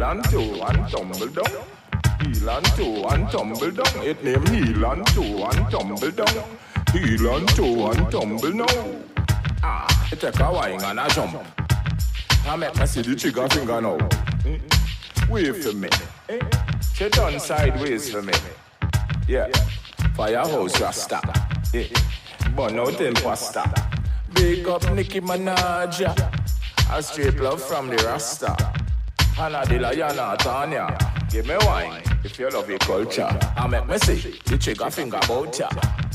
and two and tumble down. Heel and two and tumble down. It name heel and two and tumble down. Heel and two and tumble now. It take a wine and a jump. I make me see the trigger finger now. Wave for me. She turn sideways for me. Yeah. Firehouse Rasta. Burn out imposter. Big up Nicki Minaj. A straight love from the Rasta. Hannah the Lion Heart on ya. Give me wine if you love your culture. I make me see the trigger finger bout ya.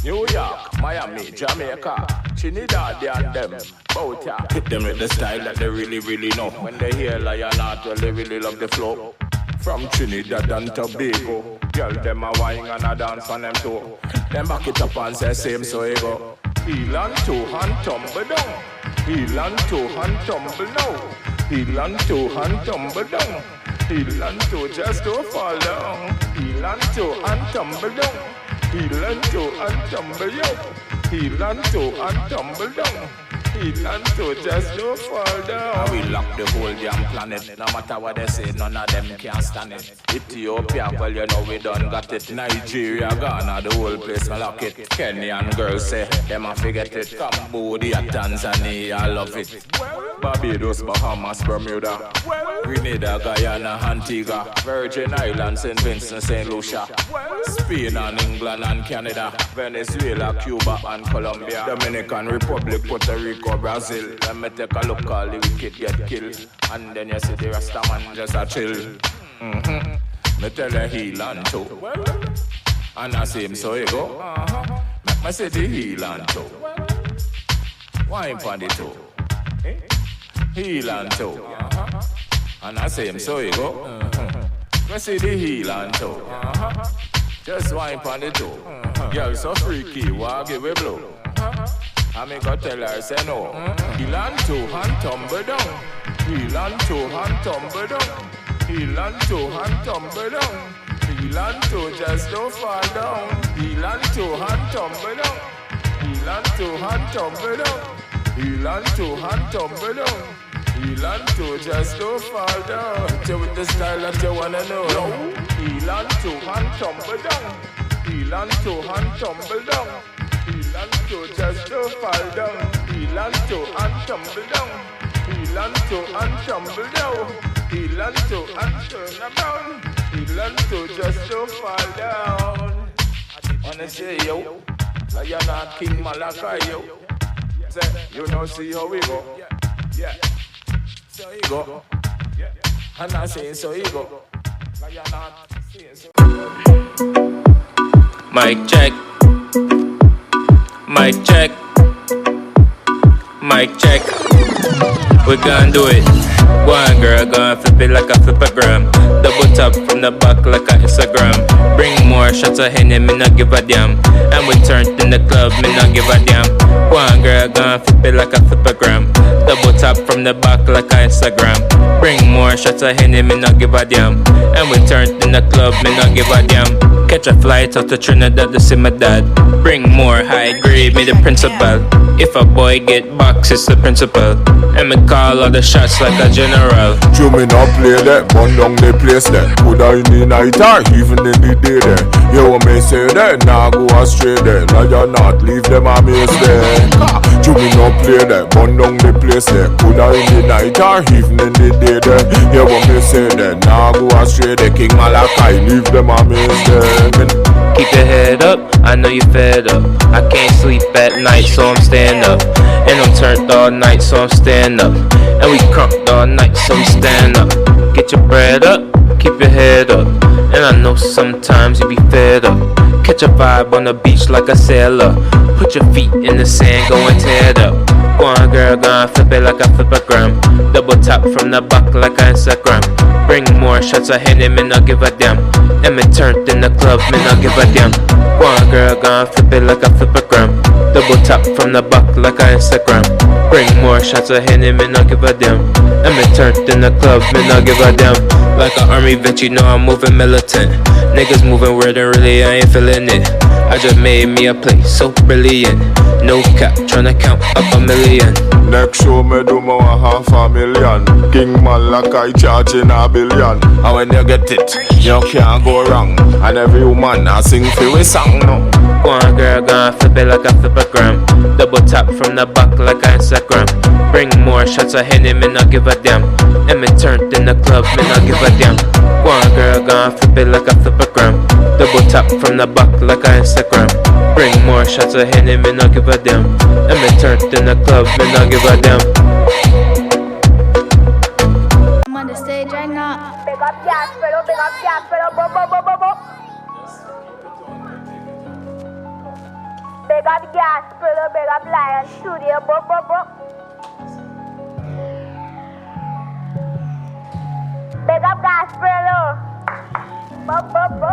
New York, Miami, Jamaica, Trinidad and them bout ya. Hit them with the style that they really, really know. When they hear Lion Heart, well, they really love the flow. From Trinidad and Tobago, girl them a wine and a dance on them too. Them back it up and say same so you go. Heel and two and tumble down. Heel and two and tumble down. Heel and two and tumble down. Heel and two just don't fall down. Heel and two and tumble down. Heel and two and tumble down. Heel and two and tumble down. Heel and two just don't fall down. We lock the whole damn planet. No matter what they say, none of them can stand it. Ethiopia, well you know we done got it. Nigeria, Ghana, the whole place lock it. Kenyan girls say, them a forget it. Cambodia, Tanzania, I love it. Barbados, Bahamas, Bermuda, Grenada, Guyana, Antigua, Virgin Islands, St. Vincent, St. Lucia, Spain and England and Canada, Venezuela, Cuba and Colombia, Dominican Republic, Puerto Rico, Brazil. Let me take a look, all the wicked get killed, and then you see the Rasta man just a chill. Me tell you heel and toe, and I see him so you go. Make me say the heel and toe, wine pon the toe. Heel and toe, and I say him so you go. We see the heel and toe, just wine pon the toe. Girl so freaky, why give a blow? I me go tell her say no. Heel and toe and tumble down. Heel and toe and tumble down. Heel and toe and tumble down. Heel and toe just don't fall down. Heel and toe and tumble down. Heel and toe and tumble down. Heel and toe and tumble down. Heel and toe just don't fall down. Tell with the style that you wanna know. Heel and toe and tumble down. Heel and toe and tumble down. Heel and toe just don't fall down. Heel and toe and tumble down. Heel and toe and tumble down. Heel and toe and turn around. Heel and toe just don't fall down. Wanna say yo, Lion Heart King Malachi yo. Say, you know see how we go. Yeah. So you go. And I say so you go. Lion Heart saying so. Mic check. Mic check. Mic check. We gon' do it. Go on girl, go and flip it like a flipagram. Double tap from the back like a Instagram. Bring more shots of Henny, me not give a damn. And we turned in the club, me not give a damn. Go on girl, go and flip it like a flipagram. Double tap from the back like a Instagram. Bring more shots of Henny, me not give a damn. And we turned in the club, me not give a damn. Catch a flight out to Trinidad to see my dad. Bring more high grade, me the principal. If a boy get box, it's the principal. And me call all the shots like a general. You me not play that, burn down the place there. Coulda in the night or even in the day there. You want me say that, nah go astray there. Lion Heart, leave them amazed there. You me not play that, burn down the place there. Coulda in the night or even in the day there. You want me say that, nah go astray there. King Malachi, leave them amazed there. Keep your head up, I know you fed up. I can't sleep at night, so I'm staying up. And I'm turned all night, so I'm staying up. And we crunked all night, so we stand up. Get your bread up, keep your head up. And I know sometimes you be fed up. Catch a vibe on the beach like a sailor. Put your feet in the sand, go and tear it up. Go on girl, go and flip it like a flipagram. Double tap from the back like a Instagram. Bring more shots of Henny, me not give a damn. And me turned in the club, me not give a damn. Go on girl, go and flip it like a flipagram. Double tap from the back like a Instagram. Bring more shots of Henny, me not give a damn. And me turned in the club, me not give a damn. Like an army vet, you know I'm moving militant. Niggas moving weird and really I ain't feeling it. I just made me a play so brilliant. No cap, tryna count up a million. Next show me do more $500,000. King man like I charging $1 billion. And when you get it, you can't go wrong. And every woman I sing for we song now. Go on girl, go on, flip it like a flippergram. Double tap from the back like a Instagram. Bring more shots of Henny, me not give a damn. And me turned in the club, me not give a damn. Go on girl, go on, flip it like a flippergram. Double tap from the back like a Instagram. Bring more shots of Henny, me not give a damn. And me turned in the club, me not give a damn. I'm on the stage right now. Big up Jasper, bo bo bo bo bo. Big up Jasper, big up Lion Studio, bo bo bo. Big up Jasper, bo bo bo.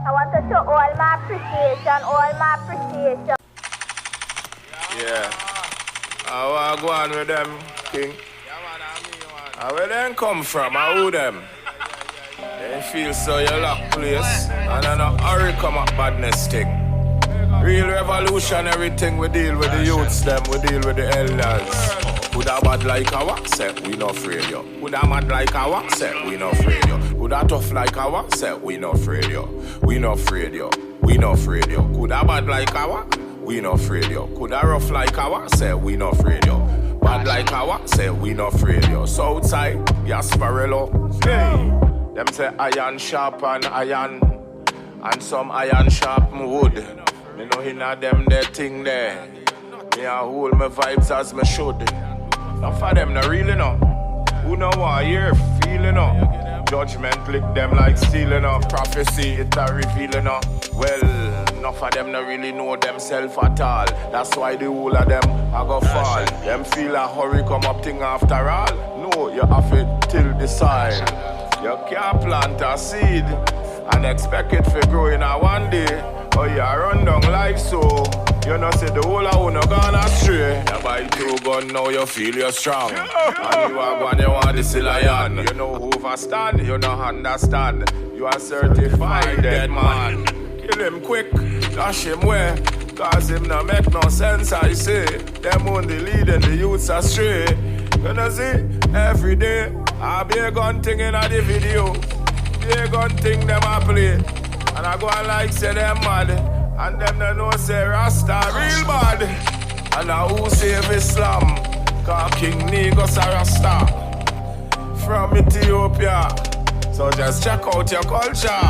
I want to show all my appreciation. Yeah. I want to go on with them, King. Where them come from? Who them? They feel so you lock place. And I know hurry come up badness thing. Real revolutionary thing, we deal with the youths them, we deal with the elders. Could a bad like a wax set, we not afraid yo. Could a mad like a wax set, we not afraid yo. Could a tough like a wax set, we not afraid yo. We not afraid yo, we not afraid yo. Could a bad like a wax, we not afraid yo. Could a rough like a wax set, we not afraid yo. Bad like a wax set, we not afraid yo. Southside, Yasparello, hey. Them say iron sharp and iron, and some iron sharp wood. Me know inna them that thing there. Me a hold my vibes as me should. Not for them no really know. Who know what hear feeling up. Judgment lick them like stealing up. Prophecy it a revealing up. Well, enough of them no really know themselves at all. That's why the whole of them a go fall. Them feel a hurry come up thing after all. No, you have it till the soil. You can't plant a seed and expect it to grow in a one day. Oh, you run down like so. You know, say the whole of you no gone astray. You buy 2 guns, now you feel you're strong. And you are one, you want the Ras Lion. You know who overstand, you know understand. You are certified dead man. Kill him quick, dash him where. Cause him no make no sense, I say. Them only leading the youths astray. You know, see, every day, I be a gun thing in the video. Be a gun thing them I play. And I go and like say them mad. And them they know say Rasta real bad. And I who save Islam. Cause King Negos a Rasta. From Ethiopia. So just check out your culture.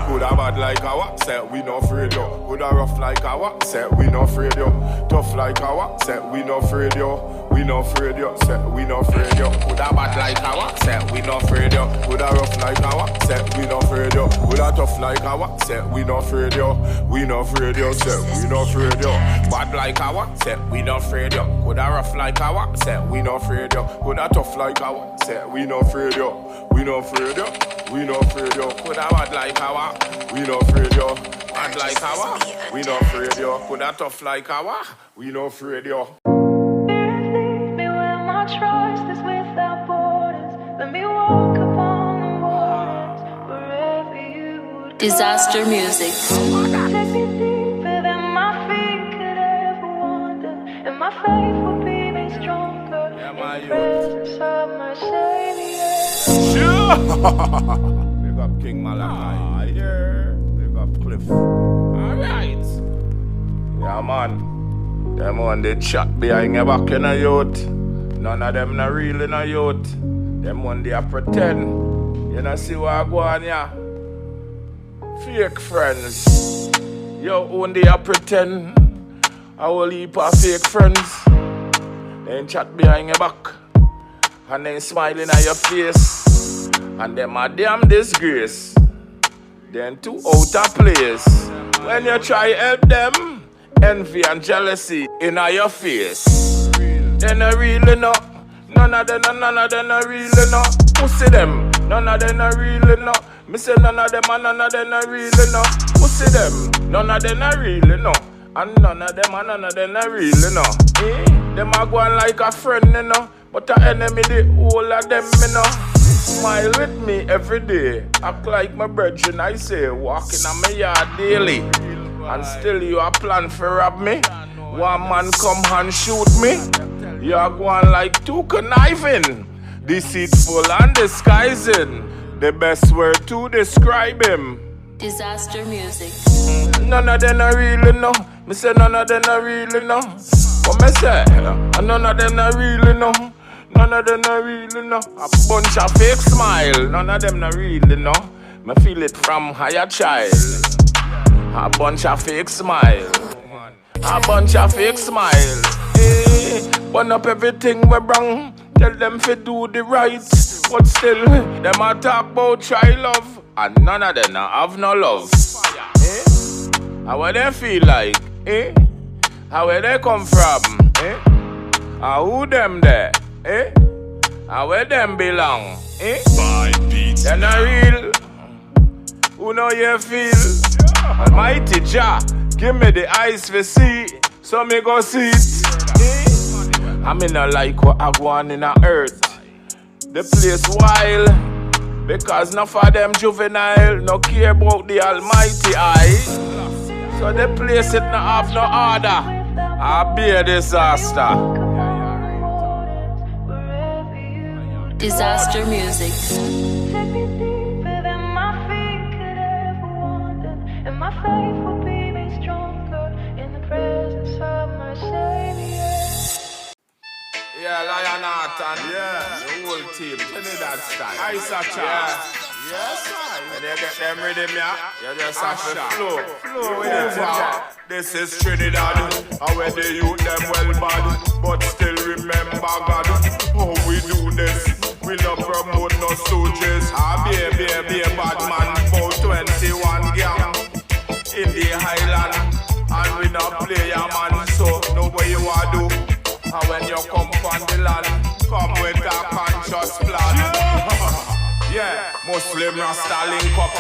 Coulda bad like a wax set, we no afraid yo. Coulda rough like a wax set, we no afraid yo. Tough like a wax set, we no afraid yo. We no afraid yo, set, we no afraid yo. Coulda bad like a wax set, we no afraid yo. Coulda rough like a wax set, we no afraid yo. Coulda tough like a wax set, we no afraid yo. We no afraid yo, set, we no afraid yo. Bad like a wax set, we no afraid yo. Coulda rough like a wax set, we no afraid yo. Coulda tough like a wax set, we no afraid yo. We no afraid yo. We no afraid yo. Coulda bad like a wax. We no afraid yo. Bad like our, we no afraid yo. Coulda tough like our, we no afraid yo. Lead me where my trust is without borders. Let me walk upon the waters wherever you would go. Disaster music. Take me deeper than my feet could ever wander, and my faith will be made stronger in the presence of my Savior. Sure. Big up King Malachi. Yeah. Big up Cliff. Alright. Yeah, man. Them one they chat behind your back in a youth. None of them not real in a youth. Them one they a pretend. You know see what I go on here? Fake friends. You only a pretend. A whole heap of fake friends. They chat behind your back. And they smiling at your face. And them a damn disgrace. Then too out of place. When you try help them, envy and jealousy in your face. They no really know. None of them no really know. Who see them? None of them no really know. Me say none of them and none of them no really know. Who see them? None of them no really know. And none of them no really know. Them a go on like a friend, you know. But a enemy, the whole of them, you know. Smile with me every day. Act like my brethren, I say. Walking on my yard daily. And still you a plan for rob me. One man come and shoot me. You are going like two conniving. Deceitful and disguising. The best word to describe him. Disaster music. None of them I really know. Me say none of them I really know. What me say? None of them I really know. None of them I really know. A bunch of fake smile. None of them I really know. Me feel it from higher child. A bunch of fake smile. A bunch of fake smile. Hey, burn up everything we wrong. Tell them to do the right. But still, them a talk about try love. And none of them have no love. Eh? How would they feel like? Eh? How where they come from? Eh? Who them there? Eh? How where them belong? Eh? They're not real. Who know you feel? Almighty Jah, give me the eyes to see. So me go see it. Eh? I mean I like what I want in the earth. The place wild. Because none of them juvenile no care about the almighty eye. So the place it not have no order. I'll be a disaster. Disaster music. Take me deeper than my feet could ever wander, and my faith will be made stronger in the presence of my Savior. Yeah, Lion Heart and the whole team, Trinidad style. I such a yes, and you get them rhythm, yeah. You just have to flow with it, yeah. This is Trinidad, and where the youth them well bad, but still remember God. How we do this, we no promote no stooges. Be a bad man, about 21 gang in the Highland, and we no play a man, so know what you want to do. And when you come from the land, come with a conscious plan. Yeah, Muslim Rasta link up.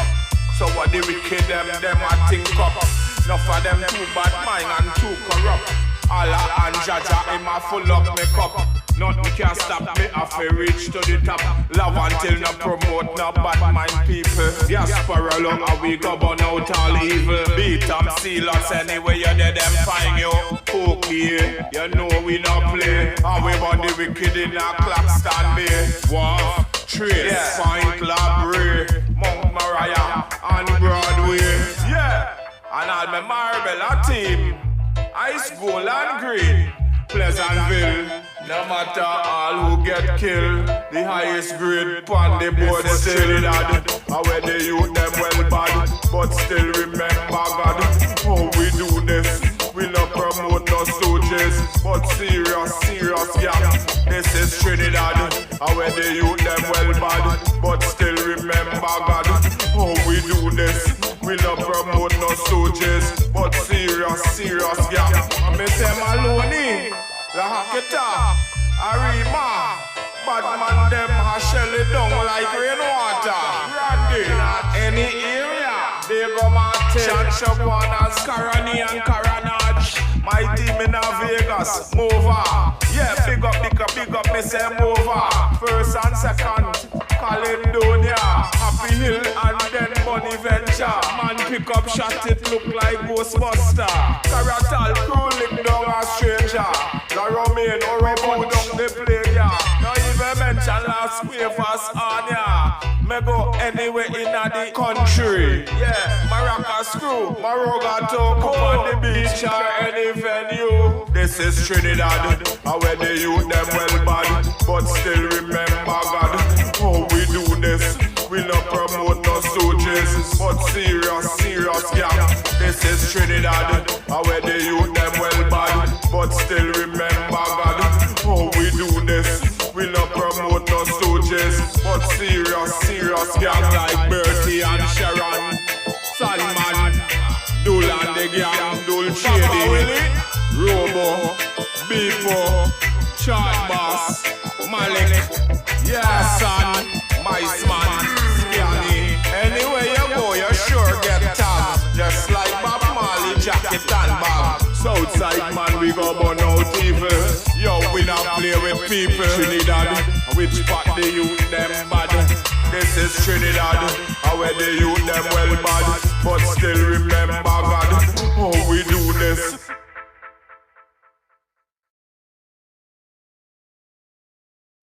So what the wicked them a think up. Enough of them too bad mind and too corrupt. Allah and Jaja him a full up me cup. Nothing can stop me if I reach to the top. Love until no promote no bad mind people. Yes, parallel how we go burn out all evil. Beat them, seal us anyway you there them find you. Okay, you know we not play. And we burn the wicked in a clock stand bay. Wow, Trace, Fine Club, Ray, Mount Mariah, and Broadway. Yeah, and all my Marbella team. Ice, gold and green, Pleasantville. No matter all who get killed, the highest grade pon the board still that. And where the youth them well bad, but still remember God. How we do this, we no promote no stooges, but serious gang. This is Trinidad, and where the youth them well bad, but still remember God. How we do this, we no promote no stooges, but serious gang. I me say Maloney, La Haketa, Arima, bad man them a shell it down like rainwater. Randy, any area, they go Martin, Shabuanas, Karani and Karanaj. My team in Vegas, move on. Yeah, big up, me say move on. First and second, Caledonia, Happy Hill and then Bunny Venture. Man pick up shot, it look like Ghostbuster. Caratal crew lick down a stranger. The Romaine or Robo down the play, yeah. Now even mention last wafers on, yeah. Me go anywhere in the country. Yeah, Maracas crew, Maroga talk up on the beach or any venue. This is Trinidad, and where the youth them well bad, but still remember God. How we do this, we no promote no stooges, but serious gang. This is Trinidad, and where the youth them well bad, but still remember God. How we do this, we no promote no stooges, but serious gang like Bertie and Sharon, Salman, Dul and the gang, Dul Shady, Robo, Beepo, Chart Boss, Malik, Son, Miceman, Scanny. Anywhere you go, you sure get tagged, just like Bob Marley jacket and bag. Southside man, we go burn out about evil. Yo, we not play with people. Trinidad, which part the youth them bad. This is Trinidad, where the youth them well bad. But still remember